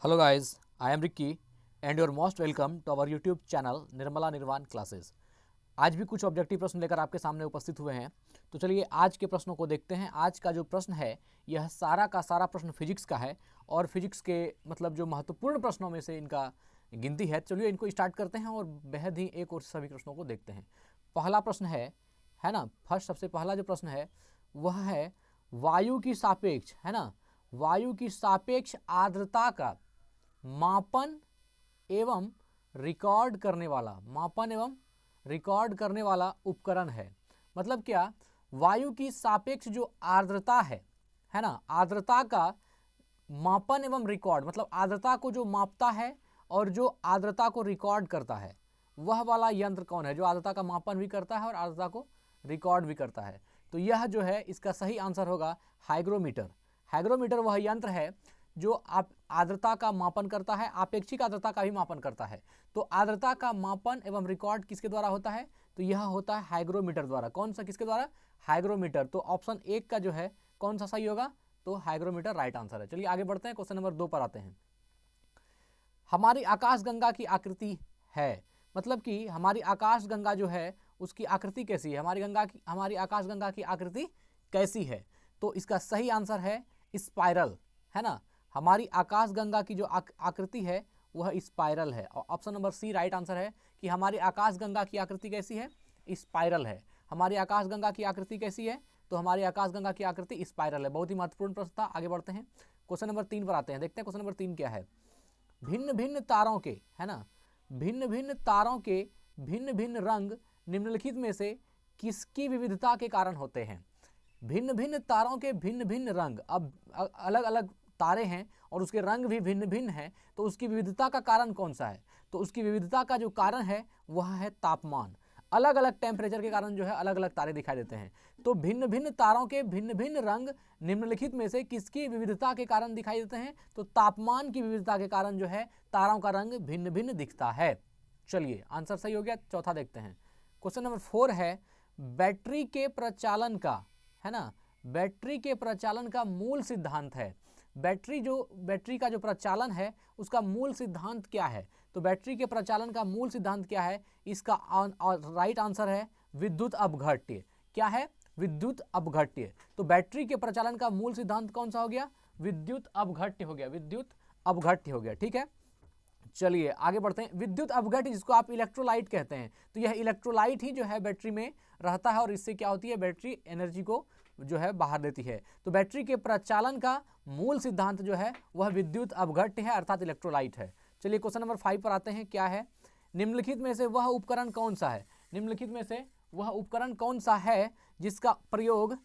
Hello guys, I am Ricky and you are most welcome to our YouTube channel Nirmala निर्वाण classes. आज भी कुछ objective प्रश्न लेकर आपके सामने उपस्थित हुए हैं। तो चलिए आज के प्रश्नों को देखते हैं। आज का जो प्रश्न है यह सारा का सारा प्रश्न फिजिक्स का है और फिजिक्स के मतलब जो महत्वपूर्ण प्रश्नों में से इनका गिनती है। चलिए इनको स्टार्ट करते हैं और बेहद ही एक और सभी प्रश्नों को देखते हैं। पहला प्रश्न है ना, फर्स्ट सबसे पहला जो प्रश्न है वह है वायु की सापेक्ष, है ना, वायु की सापेक्ष आर्द्रता का मापन एवं रिकॉर्ड करने वाला उपकरण है। मतलब क्या, वायु की सापेक्ष जो आर्द्रता है ना, आर्द्रता का मापन एवं रिकॉर्ड, मतलब आर्द्रता को जो मापता है और जो आर्द्रता को रिकॉर्ड करता है, वह वाला यंत्र कौन है जो आर्द्रता का मापन भी करता है और आर्द्रता को रिकॉर्ड भी करता है। तो यह जो है इसका सही आंसर होगा हाइग्रोमीटर। हाइग्रोमीटर वह यंत्र है जो आप आर्द्रता का मापन करता है, आपेक्षिक आर्द्रता का भी मापन करता है। तो आर्द्रता का मापन एवं रिकॉर्ड किसके द्वारा होता है? तो यह होता है हाइग्रोमीटर द्वारा। कौन सा, किसके द्वारा? हाइग्रोमीटर। तो ऑप्शन 1 का जो है कौन सा सही होगा? तो हाइग्रोमीटर राइट आंसर है। चलिए आगे बढ़ते हैं, क्वेश्चन नंबर 2 पर आते हैं। हमारी आकाशगंगा की आकृति है, मतलब कि हमारी आकाशगंगा जो है उसकी आकृति कैसी है? हमारी आकाशगंगा की आकृति कैसी है? तो इसका सही आंसर है स्पाइरल, है ना। हमारी आकाशगंगा की जो आकृति है वह स्पाइरल है और option number C right answer है कि हमारी आकाशगंगा की आकृति कैसी है? स्पाइरल है। हमारी आकाशगंगा की आकृति कैसी है? तो हमारी आकाशगंगा की आकृति स्पाइरल है। बहुत ही महत्वपूर्ण प्रश्न था। आगे बढ़ते हैं, क्वेश्चन नंबर 3 पर आते हैं। देखते हैं क्वेश्चन नंबर 3 क्या है। भिन्न भिन्न तारों के, है ना, भिन्न भिन्न तारों के भिन्न भिन्न रंग निम्नलिखित में से किसकी विविधता के कारण होते हैं? भिन्न भिन्न तारों के भिन्न भिन्न रंग, अब अलग अलग तारे हैं और उसके रंग भी भिन्न भिन्न हैं, तो उसकी विविधता का कारण कौन सा है? तो उसकी विविधता का जो कारण है वह है तापमान। अलग अलग टेम्परेचर के कारण जो है अलग अलग तारे दिखाई देते हैं। तो भिन्न भिन्न तारों के भिन्न भिन्न रंग निम्नलिखित में से किसकी विविधता के कारण दिखाई देते हैं? तो तापमान की विविधता के कारण जो है तारों का रंग भिन्न भिन्न दिखता है। चलिए आंसर सही हो गया। चौथा देखते हैं, क्वेश्चन नंबर 4 है बैटरी के प्रचालन का, है ना, बैटरी के प्रचालन का मूल सिद्धांत है। बैटरी का जो प्रचालन है उसका मूल सिद्धांत क्या है? तो बैटरी के प्रचालन का मूल सिद्धांत क्या है? इसका राइट आंसर है विद्युत अपघट्य। क्या है? विद्युत अपघट्य। तो बैटरी के प्रचालन का मूल सिद्धांत कौन सा हो गया? विद्युत अपघट्य हो गया, विद्युत अपघट्य हो गया। ठीक है, चलिए आगे बढ़ते हैं। विद्युत अपघट्य जिसको आप इलेक्ट्रोलाइट कहते हैं, तो यह इलेक्ट्रोलाइट ही जो है बैटरी में रहता है और इससे क्या होती है? बैटरी एनर्जी को जो है बाहर देती है। तो बैटरी के प्रचालन का मूल सिद्धांत जो है वह विद्युत अपघट्य है, अर्थात इलेक्ट्रोलाइट है। चलिए क्वेश्चन नंबर 5 पर आते हैं। क्या है? निम्नलिखित में से वह उपकरण कौन सा है? निम्नलिखित में से वह उपकरण कौन सा है जिसका प्रयोग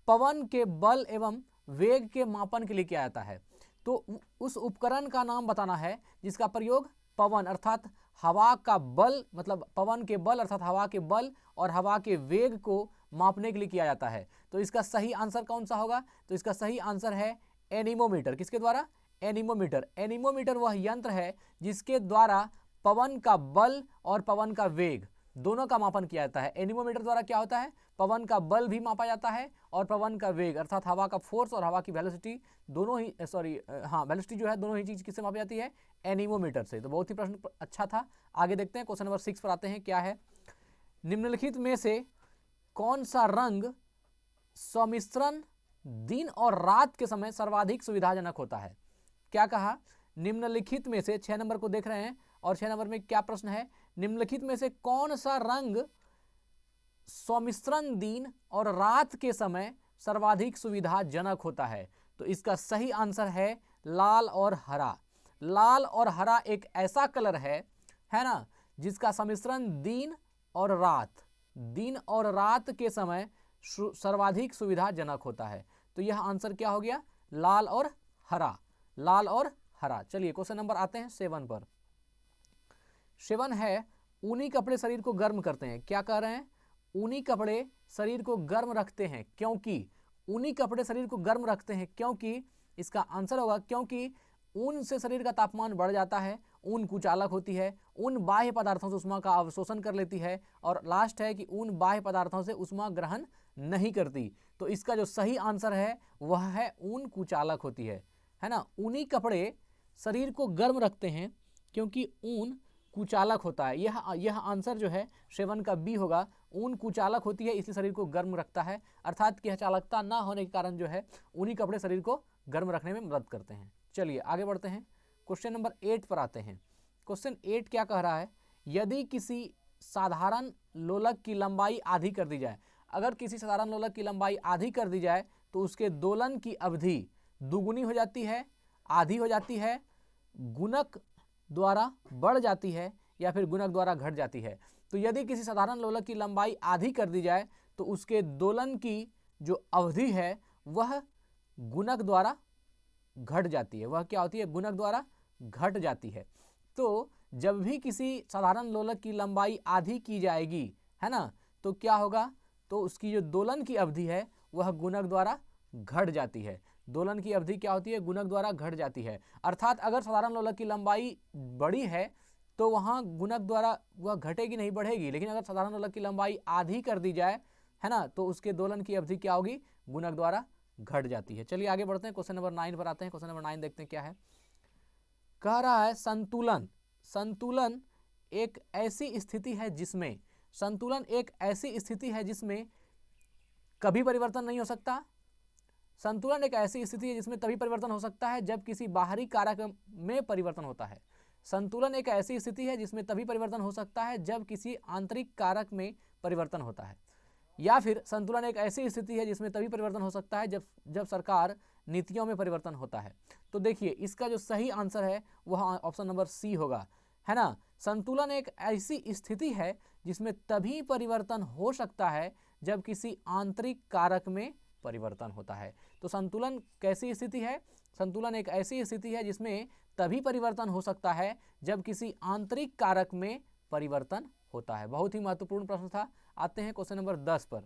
पवन के बल एवं वेग के मापन के लिए किया जाता है? तो उस उपकरण का नाम बताना है जिसका प्रयोग पवन अर्थात हवा का बल, मतलब पवन के बल अर्थात हवा के बल और हवा के वेग को मापने के लिए किया जाता है। तो इसका सही आंसर कौन सा होगा? तो इसका सही आंसर है एनीमोमीटर। किसके द्वारा? एनीमोमीटर। एनीमोमीटर वह यंत्र है जिसके द्वारा पवन का बल और पवन का वेग दोनों का मापन किया जाता है। एनीमोमीटर द्वारा क्या होता है? पवन का बल भी मापा जाता है और पवन का वेग अर्थात हवा का फोर्स और हवा की वेलोसिटी दोनों ही वेलोसिटी जो है दोनों ही चीज किससे मापी जाती है? एनीमोमीटर से। तो बहुत ही प्रश्न अच्छा था। आगे देखते हैं, क्वेश्चन नंबर 6 पर आते हैं। क्या है? निम्नलिखित में से कौन सा रंग सम्मिश्रण दिन और रात के समय सर्वाधिक सुविधाजनक होता है? क्या कहा? निम्नलिखित में से, 6 नंबर को देख रहे हैं और 6 नंबर में क्या प्रश्न है? निम्नलिखित में से कौन सा रंग सम्मिश्रण दिन और रात के समय सर्वाधिक सुविधाजनक होता है? तो इसका सही आंसर है लाल और हरा। लाल और हरा एक ऐसा कलर है ना, जिसका सम्मिश्रण दिन और रात के समय सर्वाधिक सुविधाजनक होता है। तो यह आंसर क्या हो गया? लाल और हरा, लाल और हरा। चलिए क्वेश्चन नंबर आते हैं 7 पर। 7 है ऊनी कपड़े शरीर को गर्म करते हैं। क्या कह रहे हैं? ऊनी कपड़े शरीर को गर्म रखते हैं क्योंकि, ऊनी कपड़े शरीर को गर्म रखते हैं क्योंकि, इसका आंसर होगा क्योंकि ऊन से शरीर का तापमान बढ़ जाता है, ऊन कुचालक होती है, ऊन बाह्य पदार्थों से उष्मा का अवशोषण कर लेती है और लास्ट है कि ऊन बाह्य पदार्थों से उष्मा ग्रहण नहीं करती। तो इसका जो सही आंसर है वह है ऊन कुचालक होती है ना। ऊनी कपड़े शरीर को गर्म रखते हैं क्योंकि ऊन कुचालक होता है। यह आंसर जो है 7 का बी होगा। ऊन कुचालक होती है इसलिए शरीर को गर्म रखता है, अर्थात कि चालकता ना होने के कारण जो है ऊनी कपड़े शरीर को गर्म रखने में मदद करते हैं। चलिए आगे बढ़ते हैं, क्वेश्चन नंबर 8 पर आते हैं। क्वेश्चन 8 क्या कह रहा है, यदि किसी साधारण लोलक की लंबाई आधी कर दी जाए, अगर किसी साधारण लोलक की लंबाई आधी कर दी जाए तो उसके दोलन की अवधि दुगुनी हो जाती है, आधी हो जाती है, गुणक द्वारा बढ़ जाती है या फिर गुणक द्वारा घट जाती है। तो यदि किसी साधारण लोलक की लंबाई आधी कर दी जाए तो उसके दोलन की जो अवधि है वह गुणक द्वारा घट जाती है। वह क्या होती है, गुणक द्वारा घट जाती है। तो जब भी किसी साधारण लोलक की लंबाई आधी की जाएगी, है ना, तो क्या होगा, तो उसकी जो दोलन की अवधि है वह गुणक द्वारा घट जाती है। दोलन की अवधि क्या होती है, गुणक द्वारा घट जाती है। अर्थात अगर साधारण लोलक की लंबाई बड़ी है तो वहाँ गुणक द्वारा वह घटेगी नहीं, बढ़ेगी। लेकिन अगर साधारण लोलक की लंबाई आधी कर दी जाए, है ना, तो उसके दोलन की अवधि क्या होगी, गुणक द्वारा घट जाती है। चलिए आगे बढ़ते हैं, क्वेश्चन नंबर 9 पर आते हैं। क्वेश्चन नंबर 9 देखते हैं क्या है। कह रहा है संतुलन। संतुलन एक ऐसी स्थिति है जिसमें, संतुलन एक ऐसी स्थिति है जिसमें कभी परिवर्तन नहीं हो सकता। संतुलन एक ऐसी स्थिति है जिसमें तभी परिवर्तन हो सकता है जब किसी बाहरी कारक में परिवर्तन होता है। संतुलन एक ऐसी स्थिति है जिसमें तभी परिवर्तन हो सकता है जब किसी आंतरिक कारक में परिवर्तन होता है। या फिर संतुलन एक ऐसी स्थिति है जिसमें तभी परिवर्तन हो सकता है जब सरकार नीतियों में परिवर्तन होता है। तो देखिए इसका जो सही आंसर है वह ऑप्शन नंबर सी होगा, है ना। संतुलन एक ऐसी स्थिति है जिसमें तभी परिवर्तन हो सकता है जब किसी आंतरिक कारक में परिवर्तन होता है। तो संतुलन कैसी स्थिति है, संतुलन एक ऐसी स्थिति है जिसमें तभी परिवर्तन हो सकता है जब किसी आंतरिक कारक में परिवर्तन होता है। बहुत ही महत्वपूर्ण प्रश्न था। आते हैं क्वेश्चन नंबर 10 पर।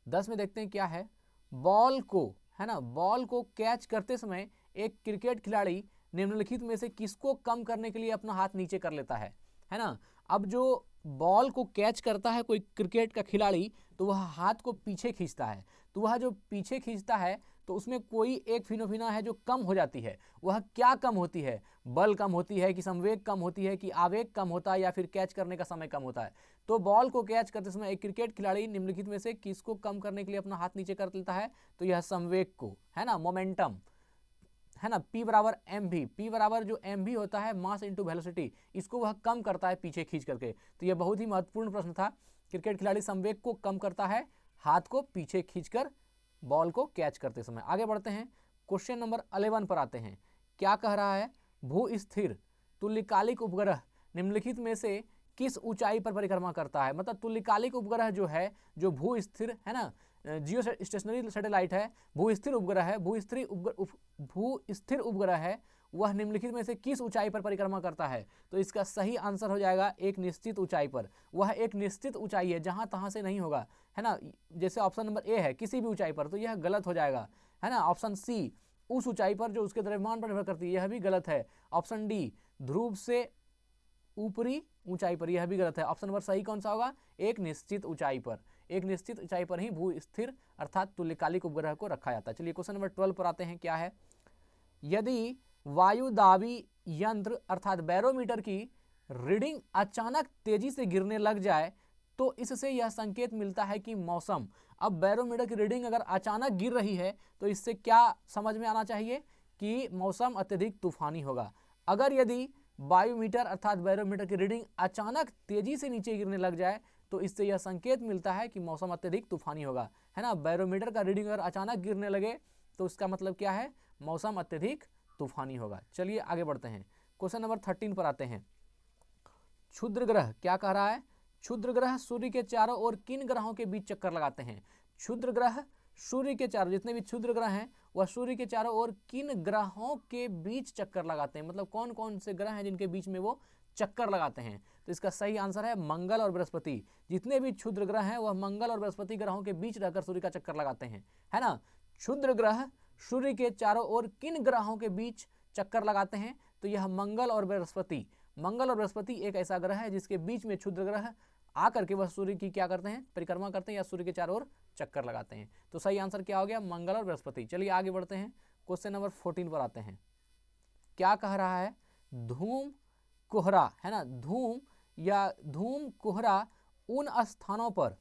10 में देखते हैं क्या है। बॉल को, है ना, बॉल को कैच करते समय एक क्रिकेट खिलाड़ी निम्नलिखित में से किसको कम करने के लिए अपना हाथ नीचे कर लेता है ना। अब जो बॉल को कैच करता है कोई क्रिकेट का खिलाड़ी तो वह हाथ को पीछे खींचता है। तो वह जो पीछे खींचता है तो उसमें कोई एक फिनोमिना है जो कम हो जाती है। वह क्या कम होती है, बल कम होती है कि संवेग कम होती है कि आवेग कम होता है या फिर कैच करने का समय कम होता है। तो बॉल को कैच करते समय एक क्रिकेट खिलाड़ी निम्नलिखित में से किसको कम करने के लिए अपना हाथ नीचे कर लेता है, तो यह संवेग को, है ना, मोमेंटम, है ना, P बराबर एम भी। P बराबर जो एम भी होता है मास इंटू वेलोसिटी, इसको वह कम करता है पीछे खींच करके। तो यह बहुत ही महत्वपूर्ण प्रश्न था। क्रिकेट खिलाड़ी संवेग को कम करता है हाथ को पीछे खींचकर बॉल को कैच करते समय। आगे बढ़ते हैं, क्वेश्चन नंबर 11 पर आते हैं। क्या कह रहा है, भू स्थिर तुल्यकालिक उपग्रह निम्नलिखित में से किस ऊंचाई पर परिक्रमा करता है। मतलब तुल्यकालिक उपग्रह जो है, जो भू स्थिर, है ना, जियो स्टेशनरी सैटेलाइट है, भू स्थिर उपग्रह है, भू स्थिर उपग्रह है, वह निम्नलिखित में से किस ऊंचाई पर परिक्रमा करता है। तो इसका सही आंसर हो जाएगा एक निश्चित ऊंचाई पर। वह एक निश्चित ऊंचाई है, जहां तहां से नहीं होगा, है ना। जैसे ऑप्शन नंबर ए है किसी भी ऊंचाई पर, तो यह गलत हो जाएगा, है ना। ऑप्शन सी उस ऊंचाई पर जो उसके द्रव्यमान पर निर्भर करती है, यह भी गलत है। ऑप्शन डी ध्रुव से ऊपरी ऊंचाई पर, यह भी गलत है। ऑप्शन नंबर सही कौन सा होगा, एक निश्चित ऊंचाई पर। एक निश्चित ऊंचाई पर ही भू स्थिर अर्थात तुल्यकालिक उपग्रह को रखा जाता है। चलिए क्वेश्चन नंबर 12 पर आते हैं। क्या है, यदि वायुदाबी यंत्र अर्थात बैरोमीटर की रीडिंग अचानक तेजी से गिरने लग जाए तो इससे यह संकेत मिलता है कि मौसम, अब बैरोमीटर की रीडिंग अगर अचानक गिर रही है तो इससे क्या समझ में आना चाहिए कि मौसम अत्यधिक तूफानी होगा। अगर यदि वायुमीटर अर्थात बैरोमीटर की रीडिंग अचानक तेजी से नीचे गिरने लग जाए तो इससे यह संकेत मिलता है कि मौसम अत्यधिक तूफानी होगा, है ना। बैरोमीटर का रीडिंग अगर अचानक गिरने लगे तो इसका मतलब क्या है, मौसम अत्यधिक तूफानी होगा। चलिए आगे बढ़ते हैं, क्वेश्चन नंबर 13 पर आते हैं। क्षुद्र ग्रह क्या कह रहा है, क्षुद्र ग्रह सूर्य के चारों ओर किन ग्रहों के बीच चक्कर लगाते हैं। क्षुद्र ग्रह सूर्य के चारों, जितने भी क्षुद्र ग्रह हैं वह सूर्य के चारों ओर किन ग्रहों के बीच चक्कर लगाते हैं। मतलब कौन कौन से ग्रह हैं जिनके बीच में वो चक्कर लगाते हैं। तो इसका सही आंसर है मंगल और बृहस्पति। जितने भी क्षुद्र ग्रह हैं वह मंगल और बृहस्पति ग्रहों के बीच रहकर सूर्य का चक्कर लगाते हैं, है ना। क्षुद्र ग्रह सूर्य के चारों ओर किन ग्रहों के बीच चक्कर लगाते हैं, तो यह मंगल और बृहस्पति। मंगल और बृहस्पति एक ऐसा ग्रह है जिसके बीच में क्षुद्र ग्रह आकर के वह सूर्य की क्या करते हैं, परिक्रमा करते हैं या सूर्य के चारों ओर चक्कर लगाते हैं। तो सही आंसर क्या हो गया, मंगल और बृहस्पति। चलिए आगे बढ़ते हैं, क्वेश्चन नंबर 14 पर आते हैं। क्या कह रहा है, धूम कोहरा, है ना, धूम या धूम कोहरा उन स्थानों पर,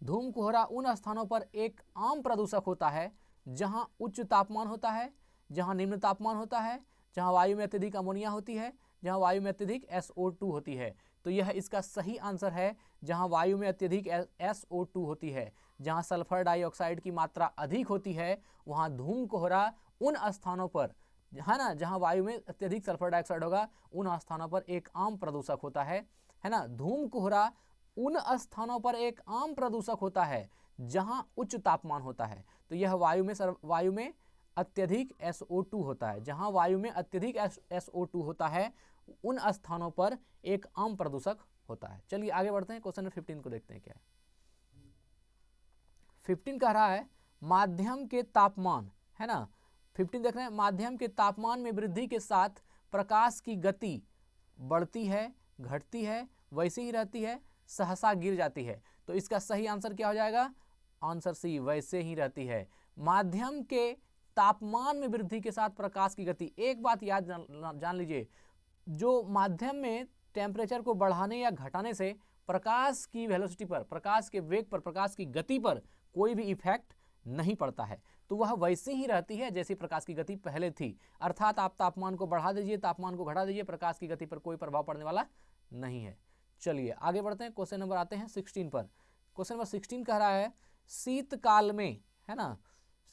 धूम कोहरा उन स्थानों पर एक आम प्रदूषक होता है जहां उच्च तापमान होता है, जहां निम्न तापमान होता है, जहां वायु में अत्यधिक अमोनिया होती है, जहां वायु में अत्यधिक SO2 होती है। तो यह इसका सही आंसर है, जहां वायु में अत्यधिक SO2 होती है, जहां सल्फर डाइऑक्साइड की मात्रा अधिक होती है, वहां धूम कोहरा उन स्थानों पर, है ना, जहां वायु में अत्यधिक सल्फर डाइऑक्साइड होगा, उन स्थानों पर एक आम प्रदूषक होता है ना। धूम कोहरा उन स्थानों पर एक आम प्रदूषक होता है जहां उच्च तापमान होता है। तो यह वायु में अत्यधिक SO2 होता है, जहां वायु में अत्यधिक SO2 होता है, उन स्थानों पर एक आम प्रदूषक होता है। चलिए आगे बढ़ते हैं, क्वेश्चन नंबर 15 को देखते हैं क्या है। 15 कह रहा है माध्यम के तापमान, है ना, 15 देख रहे हैं, माध्यम के तापमान में वृद्धि के साथ प्रकाश की गति बढ़ती है, घटती है, वैसी ही रहती है, सहसा गिर जाती है। तो इसका सही आंसर क्या हो जाएगा, आंसर सी, वैसे ही रहती है। माध्यम के तापमान में वृद्धि के साथ प्रकाश की गति, एक बात याद जान लीजिए, जो माध्यम में टेम्परेचर को बढ़ाने या घटाने से प्रकाश की वेलोसिटी पर, प्रकाश के वेग पर, प्रकाश की गति पर कोई भी इफेक्ट नहीं पड़ता है, तो वह वैसी ही रहती है जैसी प्रकाश की गति पहले थी। अर्थात आप तापमान को बढ़ा दीजिए, तापमान को घटा दीजिए, प्रकाश की गति पर कोई प्रभाव पड़ने वाला नहीं है। चलिए आगे बढ़ते हैं, क्वेश्चन नंबर आते हैं 16 पर। क्वेश्चन नंबर 16 कह रहा है शीतकाल में, है ना,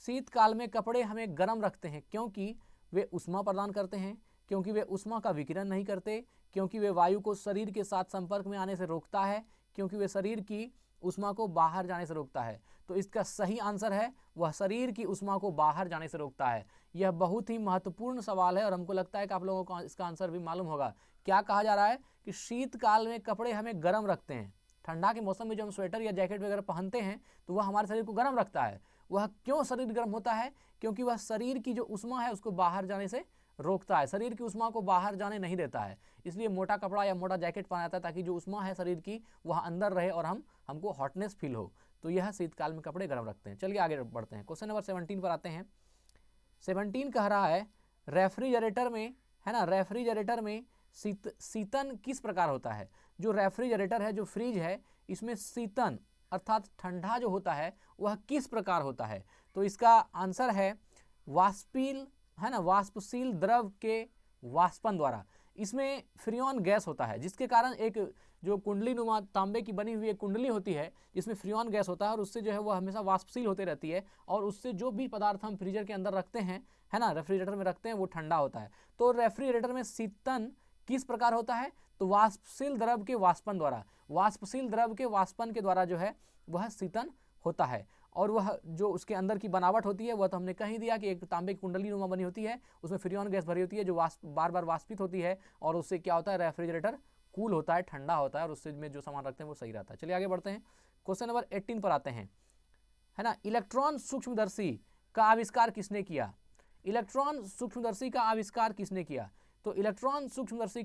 शीतकाल में कपड़े हमें गर्म रखते हैं क्योंकि वे उष्मा प्रदान करते हैं, क्योंकि वे उष्मा का विकिरण नहीं करते, क्योंकि वे वायु को शरीर के साथ संपर्क में आने से रोकता है, क्योंकि वे शरीर की उष्मा को बाहर जाने से रोकता है। तो इसका सही आंसर है, वह शरीर की उष्मा को बाहर जाने से रोकता है। यह बहुत ही महत्वपूर्ण सवाल है और हमको लगता है कि आप लोगों को इसका आंसर भी मालूम होगा। क्या कहा जा रहा है कि शीतकाल में कपड़े हमें गर्म रखते हैं। ठंडा के मौसम में जो हम स्वेटर या जैकेट वगैरह पहनते हैं तो वह हमारे शरीर को गर्म रखता है। वह क्यों शरीर गर्म होता है, क्योंकि वह शरीर की जो उष्मा है उसको बाहर जाने से रोकता है, शरीर की उष्मा को बाहर जाने नहीं देता है। इसलिए मोटा कपड़ा या मोटा जैकेट पहना जाता है ताकि जो उष्मा है शरीर की वह अंदर रहे और हमको हॉटनेस फील हो। तो यह शीतकाल में कपड़े गर्म रखते हैं। चलिए आगे बढ़ते हैं, क्वेश्चन नंबर 17 पर आते हैं। 17 कह रहा है रेफ्रिजरेटर में, है ना, रेफ्रिजरेटर में शीतन किस प्रकार होता है। जो रेफ्रिजरेटर है, जो फ्रिज है, इसमें शीतन अर्थात ठंडा जो होता है वह किस प्रकार होता है। तो इसका आंसर है वाष्पील, है ना, वाष्पशील द्रव के वाष्पन द्वारा। इसमें फ्रियोन गैस होता है जिसके कारण एक जो कुंडली नुमा तांबे की बनी हुई एक कुंडली होती है जिसमें फ्रियोन गैस होता है और उससे जो है वह हमेशा वाष्पशील होती रहती है और उससे जो भी पदार्थ हम फ्रीजर के अंदर रखते हैं, है ना, रेफ्रिजरेटर में रखते हैं, वो ठंडा होता है। तो रेफ्रिजरेटर में शीतन किस प्रकार होता है, तो वाष्पशील द्रव के वाष्पन द्वारा, वाष्पशील द्रव के वाष्पन के द्वारा जो है वह शीतन होता है। और वह जो उसके अंदर की बनावट होती है वह तो हमने कह दिया कि एक तांबे की कुंडली नुमा बनी होती है, उसमें फ्रियोन गैस भरी होती है जो बार बार वाष्पित होती है और उससे क्या होता है, रेफ्रिजरेटर कूल होता है, ठंडा होता है और उससे में जो सामान रखते हैं वो सही रहता है। चलिए आगे बढ़ते हैं, क्वेश्चन नंबर 18 पर आते हैं, है ना। इलेक्ट्रॉन सूक्ष्मदर्शी का आविष्कार किसने किया। इलेक्ट्रॉन सूक्ष्मदर्शी का आविष्कार किसने किया। तो इलेक्ट्रॉन सूक्ष्मदर्शी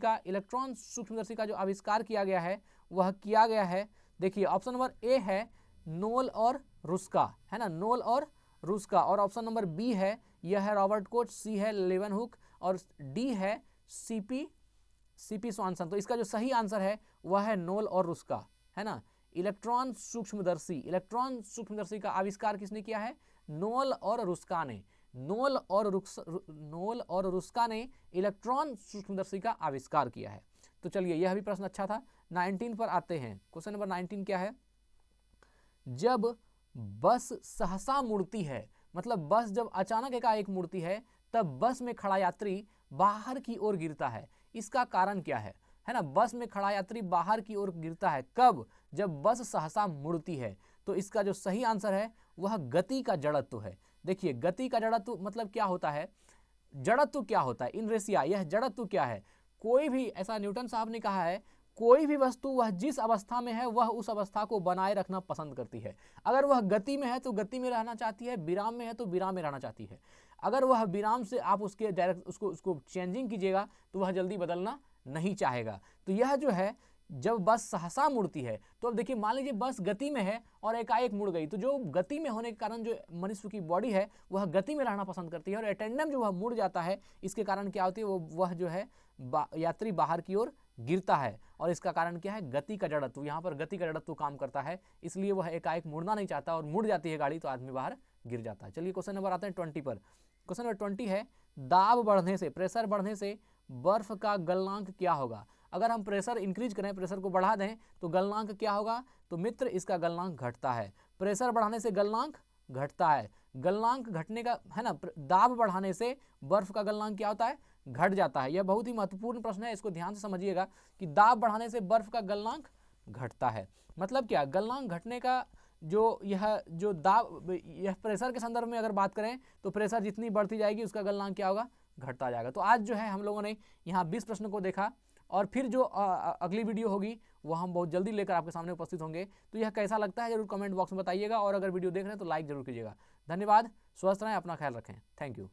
का जो आविष्कार किया गया है वह किया गया है, देखिए ऑप्शन नंबर ए है नोल और रुस्का, है ना, नोल और रुस्का, और ऑप्शन नंबर बी है यह है रॉबर्ट कोच, सी है लेवेनहुक और डी है सीपी स्वानसन। तो इसका जो सही आंसर है वह है नोल और रुस्का, है ना। इलेक्ट्रॉन सूक्ष्मदर्शी का आविष्कार किसने किया है, नोल और रुस्का ने। नोल और रुस्का ने इलेक्ट्रॉन सूक्ष्मदर्शी का आविष्कार किया है। तो चलिए यह भी प्रश्न अच्छा था। 19 पर आते हैं, क्वेश्चन नंबर 19 क्या है, जब बस सहसा मुड़ती है, मतलब बस जब अचानक एकाएक मुड़ती है तब बस में खड़ा यात्री बाहर की ओर गिरता है, इसका कारण क्या है ना। बस में खड़ा यात्री बाहर की ओर गिरता है कब, जब बस सहसा मुड़ती है। तो इसका जो सही आंसर है वह गति का जड़त्व है। देखिए गति का जड़त्व मतलब क्या होता है, जड़त्व क्या होता है, इनरेशिया, यह जड़त्व क्या है। कोई भी, ऐसा न्यूटन साहब ने कहा है, कोई भी वस्तु वह जिस अवस्था में है वह उस अवस्था को बनाए रखना पसंद करती है। अगर वह गति में है तो गति में रहना चाहती है, विराम में है तो विराम में रहना चाहती है। अगर वह विराम से आप उसके डायरेक्ट उसको चेंजिंग कीजिएगा तो वह जल्दी बदलना नहीं चाहेगा। तो यह जो है जब बस सहसा मुड़ती है, तो अब देखिए मान लीजिए बस गति में है और एकाएक मुड़ गई, तो जो गति में होने के कारण जो मनुष्य की बॉडी है वह गति में रहना पसंद करती है, और एटेंडम जो वह मुड़ जाता है, इसके कारण क्या होती है, वह जो है यात्री बाहर की ओर गिरता है, और इसका कारण क्या है, गति का जड़त्व। यहाँ पर गति का जड़त्व काम करता है, इसलिए वह एकाएक मुड़ना नहीं चाहता और मुड़ जाती है गाड़ी, तो आदमी बाहर गिर जाता है। चलिए क्वेश्चन नंबर आते हैं 20 पर। क्वेश्चन नंबर 20 है, दाब बढ़ने से, प्रेशर बढ़ने से बर्फ का गलनांक क्या होगा। अगर हम प्रेशर इंक्रीज करें, प्रेशर को बढ़ा दें, तो गलनांक क्या होगा, तो मित्र इसका गलनांक घटता है। प्रेशर बढ़ाने से गलनांक घटता है, गलनांक घटने का है ना, दाब बढ़ाने से बर्फ का गलनांक क्या होता है, घट जाता है। यह बहुत ही महत्वपूर्ण प्रश्न है, इसको ध्यान से समझिएगा कि दाब बढ़ाने से बर्फ का गलनांक घटता है। मतलब क्या, गलनांक घटने का जो यह प्रेशर के संदर्भ में अगर बात करें, तो प्रेशर जितनी बढ़ती जाएगी उसका गलनांक क्या होगा, घटता जाएगा। तो आज जो है हम लोगों ने यहाँ 20 प्रश्न को देखा, और फिर जो अगली वीडियो होगी वो हम बहुत जल्दी लेकर आपके सामने उपस्थित होंगे। तो यह कैसा लगता है जरूर कमेंट बॉक्स में बताइएगा, और अगर वीडियो देख रहे हैं तो लाइक जरूर कीजिएगा। धन्यवाद, स्वस्थ रहें, अपना ख्याल रखें, थैंक यू।